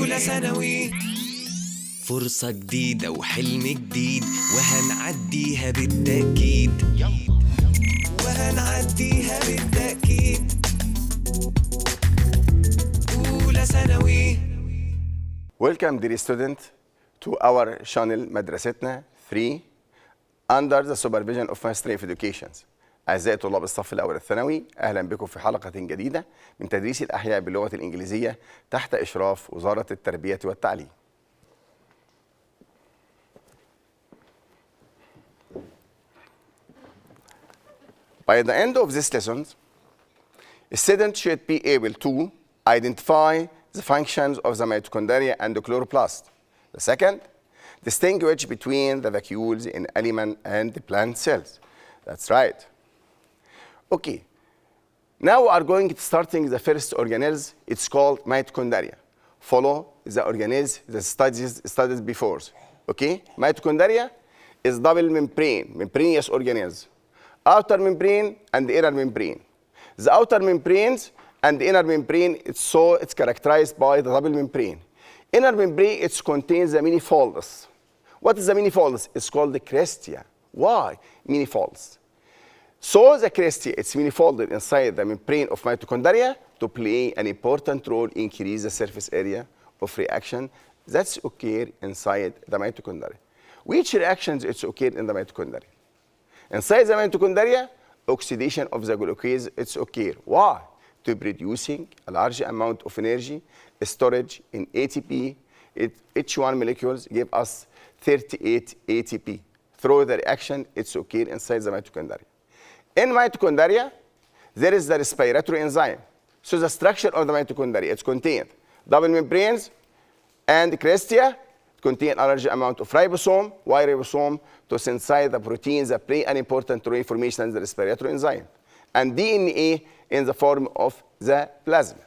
أولى ثانوي. فرصة جديدة وحلم جديد وهنعديها بالتأكيد، وهنعديها بالتأكيد. أولى ثانوي. Welcome dear student to our channel Madrasetna 3 under the supervision of Ministry of Education. أعزائي طلاب الصف الأول الثانوي، أهلا بكم في حلقة جديدة من تدريس الأحياء باللغة الإنجليزية تحت إشراف وزارة التربية والتعليم. By the end of this lesson, a student should be able to identify the functions of the mitochondria and the chloroplast. The second, distinguish between the vacuoles in animal and plant cells. That's right. Okay. Now we are going to starting the first organelle. It's called mitochondria. Follow the organelles the studied before. Okay? Mitochondria is double membrane, membranous organelles. Outer membrane and inner membrane. The outer membranes and the inner membrane, it's characterized by the double membrane. Inner membrane, it contains the mini-folds. What is the mini-folds? It's called the crestia. Why mini-folds? So the crestia, it's mini-folded inside the membrane of mitochondria to play an important role in increase the surface area of reaction that's occur inside the mitochondria. Which reactions it's occurred in the mitochondria? Inside the mitochondria, oxidation of the glucose, it's occur. Why? To producing a large amount of energy storage in ATP. Each one molecules give us 38 ATP. Through the reaction, it's occur inside the mitochondria. In mitochondria, there is the respiratory enzyme. So the structure of the mitochondria, it's contained double membranes and crestia, contain a large amount of ribosome. Why ribosome? To synthesize the proteins that play an important role in formation in the respiratory enzyme. And DNA in the form of the plasmid.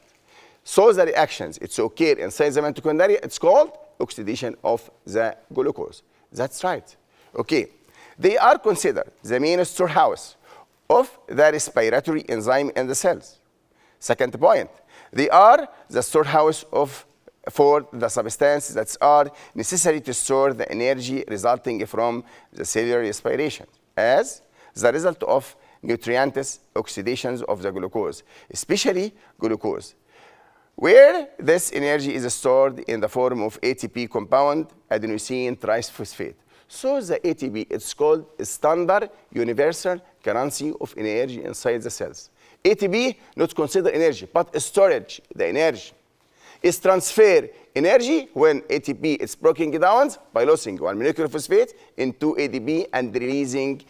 So the reactions, it's occur inside the mitochondria, it's called oxidation of the glucose. That's right. Okay. They are considered the main storehouse of the respiratory enzyme in the cells. Second point, they are the storehouse for the substances that are necessary to store the energy resulting from the cellular respiration as the result of nutrients oxidations of the glucose, especially glucose, where this energy is stored in the form of ATP compound, adenosine triphosphate. So the ATP, it's called standard universal currency of energy inside the cells. ATP not consider energy, but storage, the energy. Is transfer energy when ATP is broken down by losing one molecular phosphate into ADP and releasing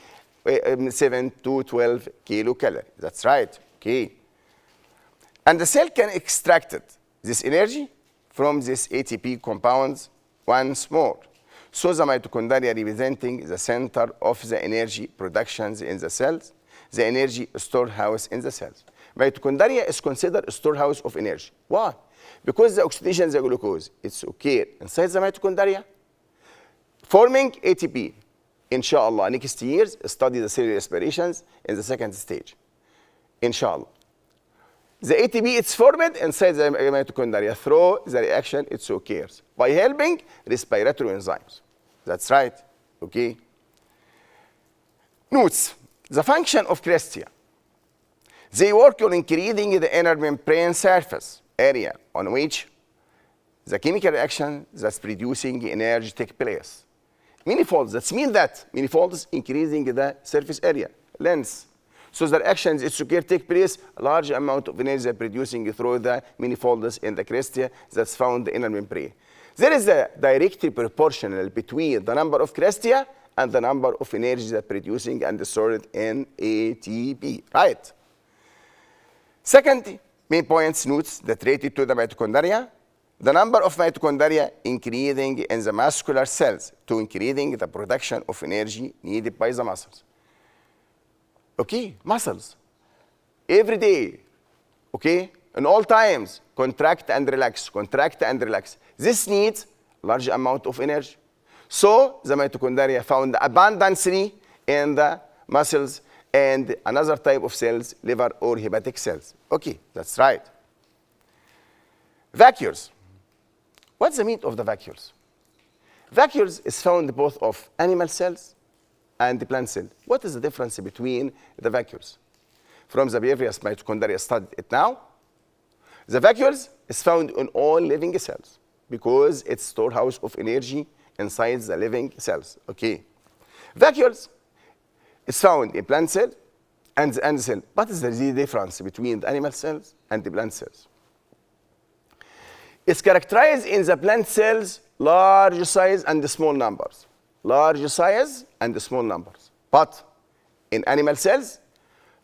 7 to 12 kilocalories. That's right. Okay. And the cell can extract this energy from this ATP compounds once more. So the mitochondria representing the center of the energy productions in the cells, the energy storehouse in the cells. Mitochondria is considered a storehouse of energy. Why? Because the oxidation of the glucose, it's occur inside the mitochondria, forming ATP. Inshallah, next year, study the cellular respirations in the second stage. Inshallah. The ATP, it's formed inside the mitochondria through the reaction, it occurs by helping respiratory enzymes. That's right. Okay. Notes. The function of crestia. They work on increasing the inner membrane surface area on which the chemical reaction that's producing energy take place. Many-folds, that means that many-folds increasing the surface area, length. So the reactions it's occur take place, a large amount of energy producing through the many-folds in the crestia that's found in the membrane. There is a directly proportional between the number of crestia and the number of energy that producing and stored in ATP, right? Second, main points notes that related to the mitochondria. The number of mitochondria increasing in the muscular cells to increasing the production of energy needed by the muscles. Okay, muscles. Every day, okay, in all times, contract and relax, contract and relax. This needs large amount of energy. So the mitochondria found abundantly in the muscles and another type of cells, liver or hepatic cells. Okay, that's right. Vacuoles. What's the meaning of the vacuoles? Vacuoles is found both of animal cells and the plant cell. What is the difference between the vacuoles? From the previous mitochondria studied it now, the vacuoles is found in all living cells because it's storehouse of energy inside the living cells. Okay. Vacuoles is found in plant cell and the animal cell. What is the difference between the animal cells and the plant cells? It's characterized in the plant cells large size and small numbers. Large size and small numbers. But in animal cells,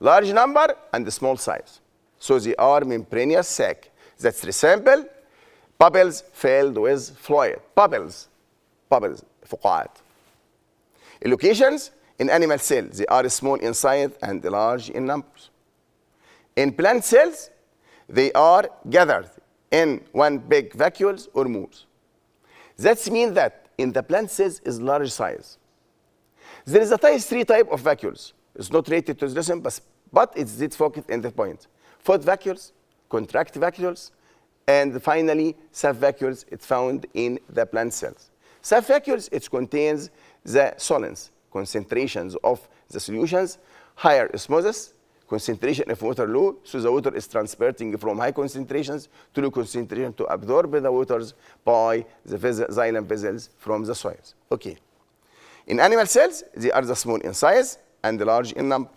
large number and small size. So they are membranous sac that resemble bubbles filled with fluid. Bubbles, فقاعات. Locations in animal cells, they are small inside and large in numbers. In plant cells, they are gathered in one big vacuoles or more. That means that in the plant cells is large size. There is a three type of vacuoles. It's not related to this, but it's focused in the point. Foot vacuoles, contract vacuoles, and finally sub-vacuoles. It's found in the plant cells. Sub-vacuoles, it contains the solvents, concentrations of the solutions, higher osmosis, concentration of water low, so the water is transporting from high concentrations to low concentration to absorb the waters by the xylem vessels from the soils. Okay. In animal cells, they are the small in size and large in number.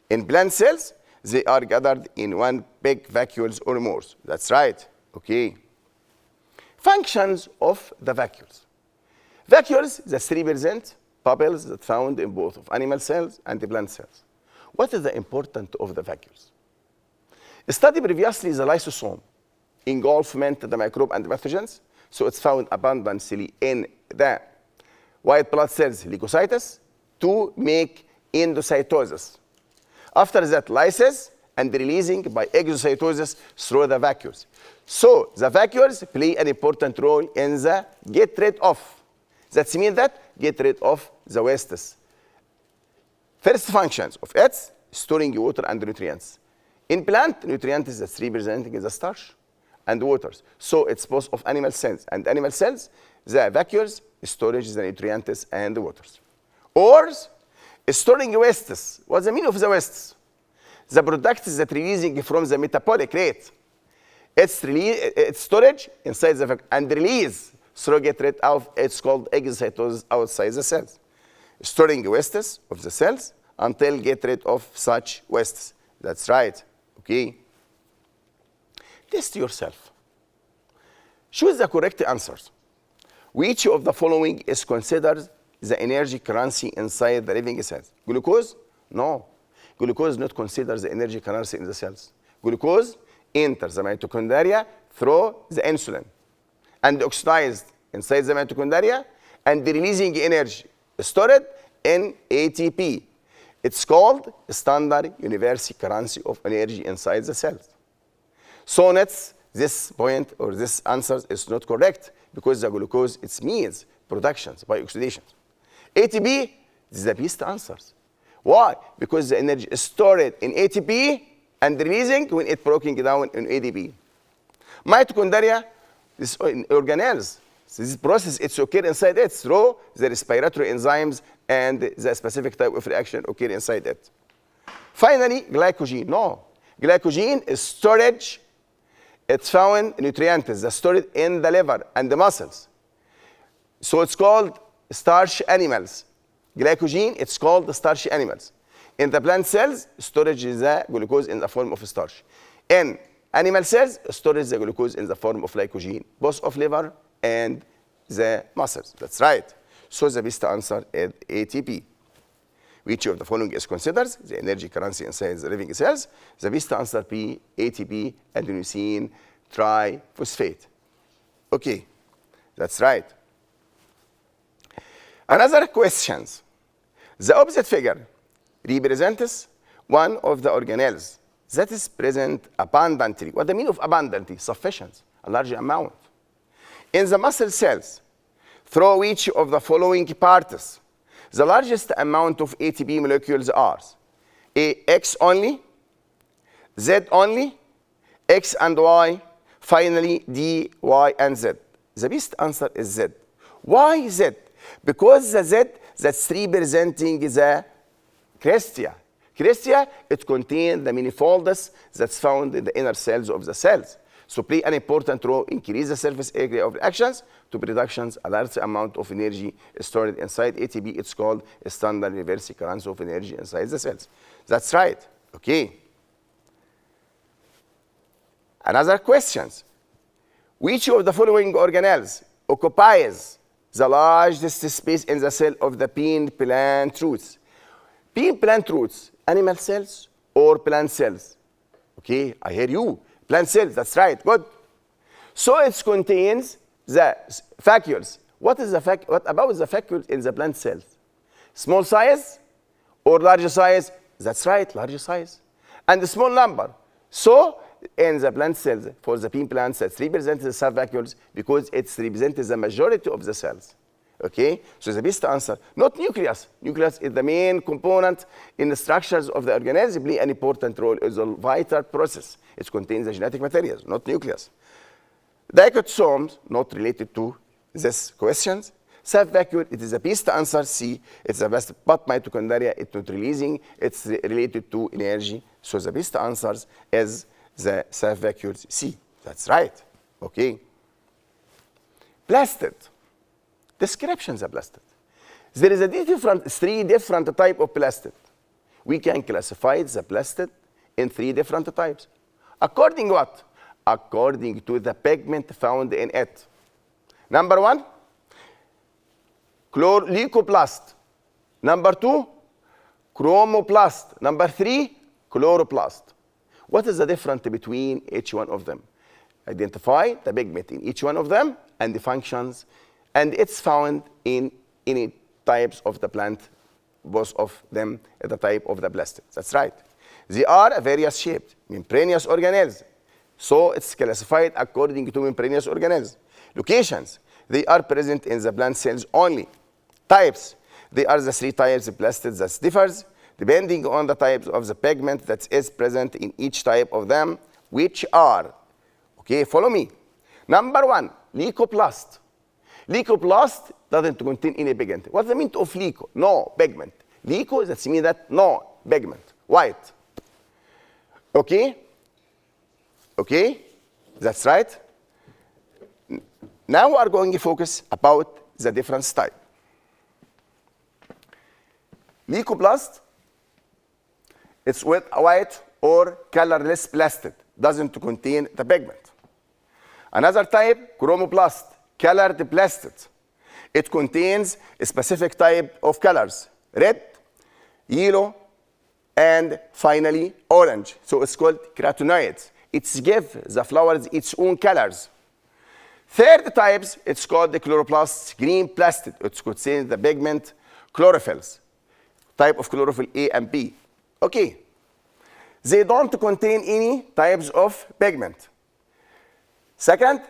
In plant cells, they are gathered in one big vacuoles or more. That's right. Okay. Functions of the vacuoles. Vacuoles that represent bubbles that found in both of animal cells and the plant cells. What is the importance of the vacuoles? Study previously the lysosome, engulfment the microbe and pathogens, so it's found abundantly in the white blood cells, leukocytes, to make endocytosis. After that, lysis and releasing by exocytosis through the vacuoles. So the vacuoles play an important role in the get rid of. That means that get rid of the wastes. First functions of it, storing water and nutrients. In plant, nutrients that's representing the starch and waters. So it's both of animal cells and animal cells, the vacuoles storage the nutrients and the waters. Or storing wastes. What's the meaning of the wastes? The products that releasing from the metabolic rate. It's storage inside the vacuole and release through get rid of, it's called exocytosis outside the cells. Storing wastes of the cells until get rid of such wastes. That's right. Okay. Test yourself. Choose the correct answers. Which of the following is considered the energy currency inside the living cells? Glucose? No. Glucose not considered the energy currency in the cells. Glucose enters the mitochondria through the insulin and oxidized inside the mitochondria and releasing energy stored in ATP. It's called standard universal currency of energy inside the cells. So this point or this answer is not correct because the glucose, it means productions by oxidation. ATP is the best answers. Why? Because the energy is stored in ATP and releasing when it's broken down in ADP. Mitochondria, this organelles, this process, it's occur inside it through the respiratory enzymes and the specific type of reaction occur inside it. Finally, glycogen. No. Glycogen is storage. It's found nutrients that stored in the liver and the muscles. So it's called starch animals. Glycogen, it's called the starch animals. In the plant cells, storage is the glucose in the form of starch. In animal cells, storage the glucose in the form of glycogen, both of liver and the muscles. That's right. So the best answer is ATP. Which of the following is considered the energy currency inside the living cells? The best answer be ATP, adenosine triphosphate. Okay, that's right. Another question. The opposite figure represents one of the organelles that is present abundantly. What the meaning of abundantly? Sufficient, a large amount. In the muscle cells, through which of the following parts the largest amount of ATP molecules are? A, X only, Z only, X and Y, finally D, Y, and Z. the best answer is Z. Why Z? Because the Z that's representing the crystia. Crystia, it contains the manifolds that's found in the inner cells of the cells. So play an important role, increase the surface area of reactions to productions, a large amount of energy stored inside ATP. It's called a standard reverse currents of energy inside the cells. That's right, okay. Another questions. Which of the following organelles occupies the largest space in the cell of the pea plant roots? Pea plant roots, animal cells or plant cells? Okay, I hear you. Plant cells, that's right, good. So it contains the vacuoles. What about the vacuoles in the plant cells? Small size or large size? That's right, large size. And a small number. So in the plant cells, for the pea plants, it represents the vacuoles because it represents the majority of the cells. Okay, so the best answer, not nucleus. Nucleus is the main component in the structures of the organelles, play an important role in the vital process. It contains the genetic materials, not nucleus. Dichotomes, not related to these questions. Self-vacuole, it is the best answer, C. It's the best, but mitochondria, it's not releasing, it's related to energy. So the best answer is the self-vacuoles, C. That's right, okay. Plastid. Descriptions of plastid. There is three different types of plastid. We can classify the plastid in three different types. According what? According to the pigment found in it. Number one, leucoplast. Number two, chromoplast. Number three, chloroplast. What is the difference between each one of them? Identify the pigment in each one of them and the functions. And it's found in any types of the plant, both of them at the type of the plastid. That's right. They are various shaped, membranous organelles. So it's classified according to membranous organelles. Locations, they are present in the plant cells only. Types, they are the three types of plastid that differs depending on the types of the pigment that is present in each type of them, which are, okay, follow me. Number one, leucoplast. Leucoplast doesn't contain any pigment. What's the meaning of leuco? No pigment. Leuco, that means that no pigment. White. Okay? Okay? That's right. Now we are going to focus about the different type. Leucoplast, it's with white or colorless plastid. Doesn't contain the pigment. Another type, chromoplast. Colored plastid. It contains a specific type of colors, red, yellow, and finally orange. So it's called carotenoids. It gives the flowers its own colors. Third types, it's called the chloroplast, green plastid. It contains the pigment chlorophylls, type of chlorophyll A and B. Okay. They don't contain any types of pigment. Second,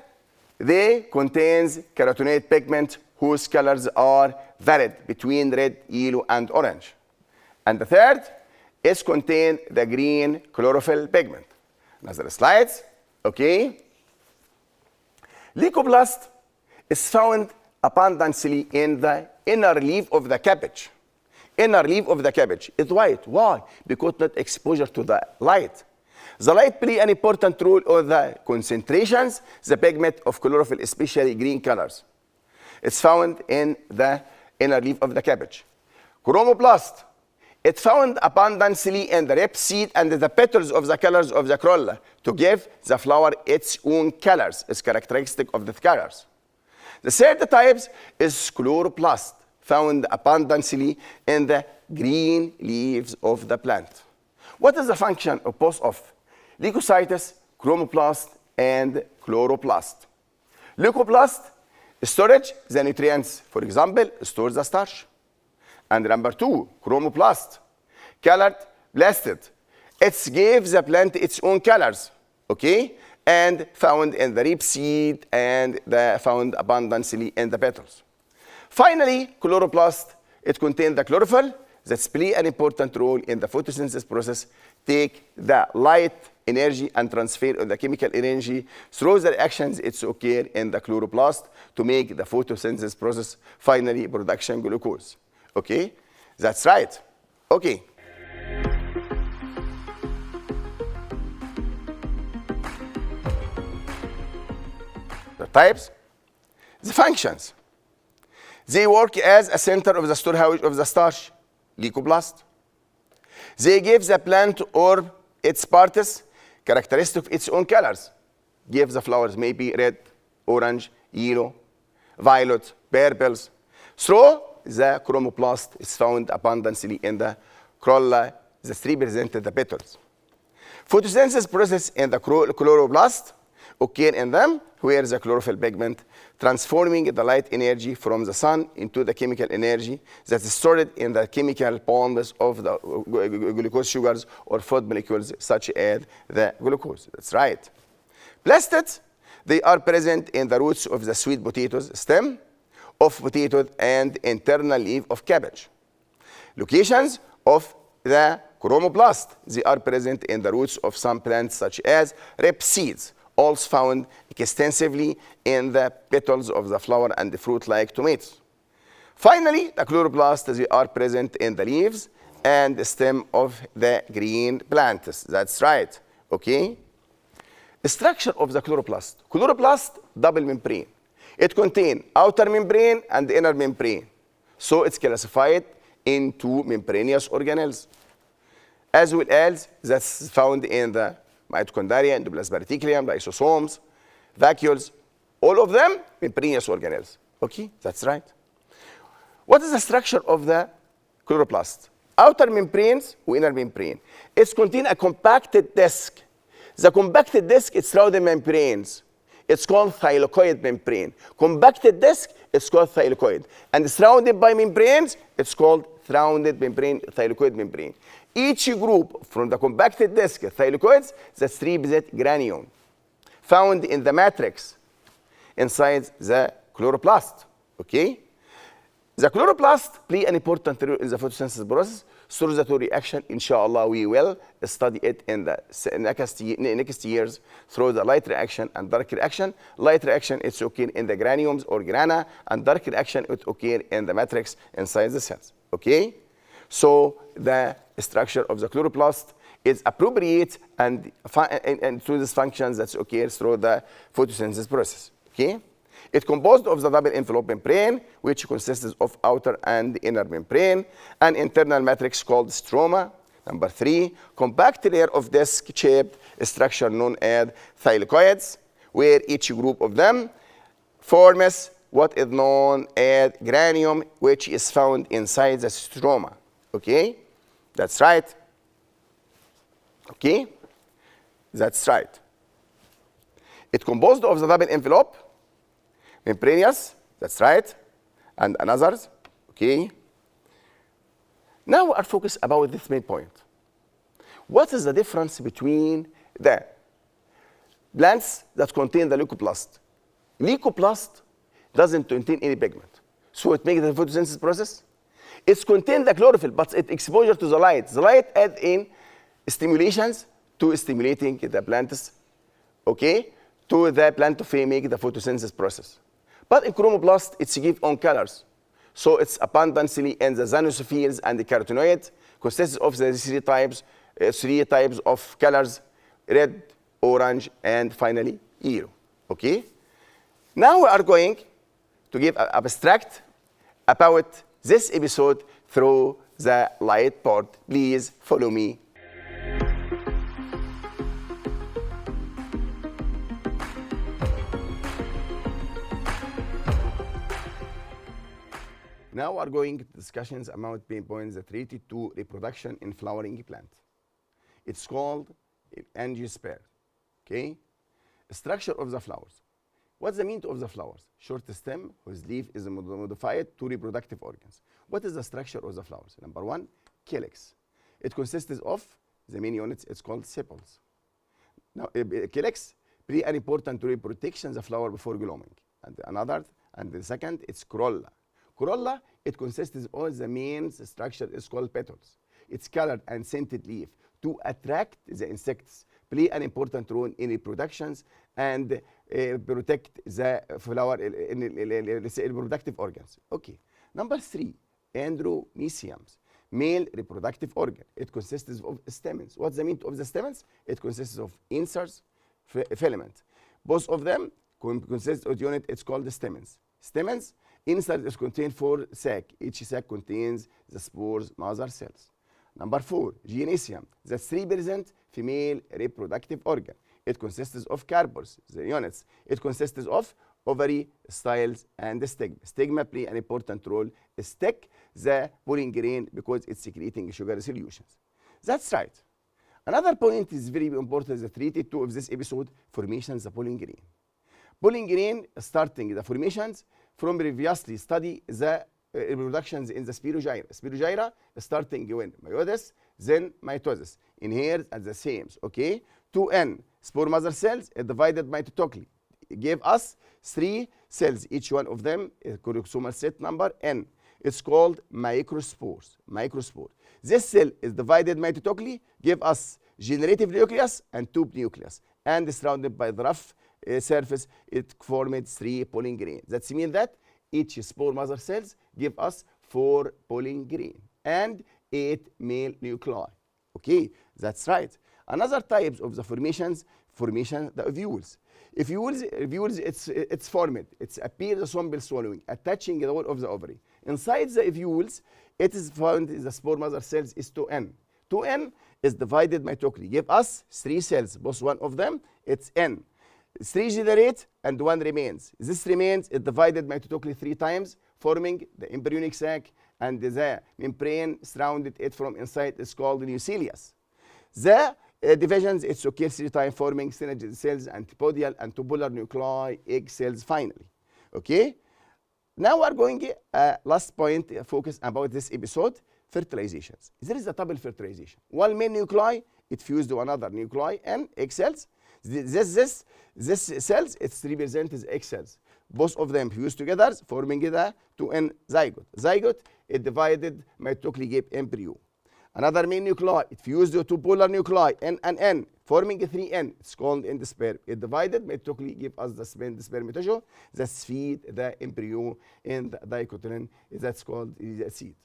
they contains carotenoid pigment whose colors are varied between red, yellow, and orange. And the third is contain the green chlorophyll pigment. Another slides, okay. Leucoplast is found abundantly in the inner leaf of the cabbage. Inner leaf of the cabbage is white. Why? Because not exposure to the light. The light play an important role on the concentrations, the pigment of chlorophyll, especially green colors. It's found in the inner leaf of the cabbage. Chromoplast, it's found abundantly in the rib seed and the petals of the colors of the corolla to give the flower its own colors. It's characteristic of the colors. The third type is chloroplast, found abundantly in the green leaves of the plant. What is the function of both of leukocytes, chromoplast, and chloroplast? Leucoplast, storage the nutrients. For example, stores the starch. And number two, chromoplast, colored plastid. It gives the plant its own colors, okay? And found in the rib seed and found abundantly in the petals. Finally, chloroplast, it contains the chlorophyll that play an important role in the photosynthesis process, take the light energy and transfer of the chemical energy through the reactions it's occur in the chloroplast to make the photosynthesis process, finally production glucose. Okay, that's right. Okay. The types, the functions. They work as a center of the storehouse of the starch, leucoplast. They give the plant or its parts characteristic of its own colors. Give the flowers maybe red, orange, yellow, violet, purples. So the chromoplast is found abundantly in the corolla that represent the petals. Photosynthesis process in the chloroplast occur in them where the chlorophyll pigment transforming the light energy from the sun into the chemical energy that is stored in the chemical bonds of the glucose sugars or food molecules such as the glucose. That's right. Plastids, they are present in the roots of the sweet potatoes stem, of potatoes, and internal leaf of cabbage. Locations of the chromoplast, they are present in the roots of some plants such as rapeseeds, also found extensively in the petals of the flower and the fruit like tomatoes. Finally, the chloroplasts, they are present in the leaves and the stem of the green plants. That's right. Okay? The structure of the chloroplast. Chloroplast, double membrane. It contains outer membrane and inner membrane. So it's classified into membranous organelles, as well as that's found in the mitochondria, endoplasmic reticulum, lysosomes, vacuoles, all of them membranous organelles. Okay, that's right. What is the structure of the chloroplast? Outer membranes or inner membrane. It contains a compacted disc. The compacted disc is surrounding membranes. It's called thylakoid membrane. Compacted disc is called thylakoid. And surrounded by membranes, it's called surrounded membrane, thylakoid membrane. Each group from the compacted disc, thylakoids, that's represent granium, found in the matrix inside the chloroplast. Okay? The chloroplast play an important role in the photosynthesis process. Through the two reaction, inshallah, we will study it in the next years through the light reaction and dark reaction. Light reaction, it's occur in the granules or grana, and dark reaction, it occur in the matrix inside the cells. Okay? So the structure of the chloroplast is appropriate and through these functions that occurs through the photosynthesis process. Okay? It's composed of the double envelope membrane, which consists of outer and inner membrane, an internal matrix called stroma. Number 3, compact layer of disc-shaped structure known as thylakoids, where each group of them forms what is known as granium, which is found inside the stroma. Okay? That's right. Okay? That's right. It's composed of the double envelope, membranous, that's right, and others. Okay? Now we are focused about this main point. What is the difference between the plants that contain the leucoplast? Leucoplast doesn't contain any pigment, so it makes the photosynthesis process. It's contain the chlorophyll, but it's exposure to the light. The light add in stimulations to stimulating the plants, okay, to the plant to make the photosynthesis process. But in chromoplast, it's give on colors. So it's abundantly in the xanthophiles and the carotenoid, consists of the three types of colors, red, orange, and finally yellow. Okay? Now we are going to give an abstract about this episode through the light board. Please follow me. Now we are going to discussions about main points that related to reproduction in flowering plant. It's called angiosperm. Okay? Structure of the flowers. What's the meaning of the flowers? Short stem whose leaf is modified to reproductive organs. What is the structure of the flowers? Number 1, calyx. It consists of the main units. It's called sepals. Now, calyx play an important role in protection the flower before blooming. And the second, it's corolla. Corolla, it consists of all the main structure is called petals. It's colored and scented leaf to attract the insects, play an important role in reproductions and protect the flower in reproductive organs. Okay. Number 3, endometriums, male reproductive organ. It consists of stamens. What's the meaning of the stamens? It consists of inserts, filament. Both of them consist of unit. It's called the stamens. Stamens, insert is contained 4 sac. Each sac contains the spores, mother cells. Number 4, gynoecium. That's 3% female reproductive organ. It consists of carpels, the units. It consists of ovary, styles, and the stigma. Stigma play an important role. Stick the pollen grain because it's secreting sugar solutions. That's right. Another point is very important, the treated two of this episode, formations the pollen grain. Pollen grain starting the formations from previously study the reproductions in the spirogyra. Spirogyra starting when meiosis, then mitosis. In here at the same, okay? 2N spore mother cells divided mitochondria gave us 3 cells, each one of them a chromosomal set number N. It's called microspores. Microspore. This cell is divided mitochondria, give us generative nucleus and tube nucleus, and surrounded by the rough surface. It formed 3 pollen grain. That means that each spore mother cells give us 4 pollen grain and 8 male nuclei. Okay, that's right. Another types of the formation, the ovules. Ovules, it's formed. It's appear the swamble swallowing, attaching the wall of the ovary. Inside the ovules, it is found the spore mother cells is 2N. 2N is divided mitochondria. Give us 3 cells, both one of them, it's N. 3 generate and 1 remains. This remains is divided mitochondria 3 times, forming the embryonic sac, and the membrane surrounded it from inside is called the nucleus. The divisions, it's occurs 3 times, forming synergy cells, antipodial and tubular nuclei, egg cells finally. Okay? Now we're going last point focus about this episode, fertilizations. There is a double fertilization. One main nuclei, it fused to another nuclei and egg cells. This cells, it's represented as egg cells. Both of them fused together, forming the 2N zygote. Zygote, it divided mitochondria gave embryo. Another main nuclei, it fused to 2 polar nuclei, N and N, forming a 3N. It's called endosperm. It divided mitochondria give us the spermatozoa that feed the embryo in the dicotyledon. That's called the seed.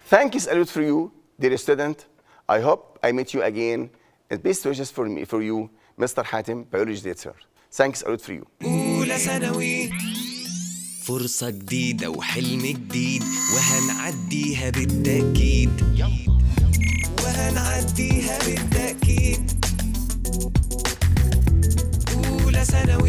Thank you, salute for you, dear student. I hope I meet you again. And best wishes for you, Mr. Hatem, biology teacher. Thanks, salute for you. أولى ثانوي، فرصة جديدة وحلم جديد وهنعديها بالتأكيد. وهنعديها بالتأكيد. أولى ثانوي.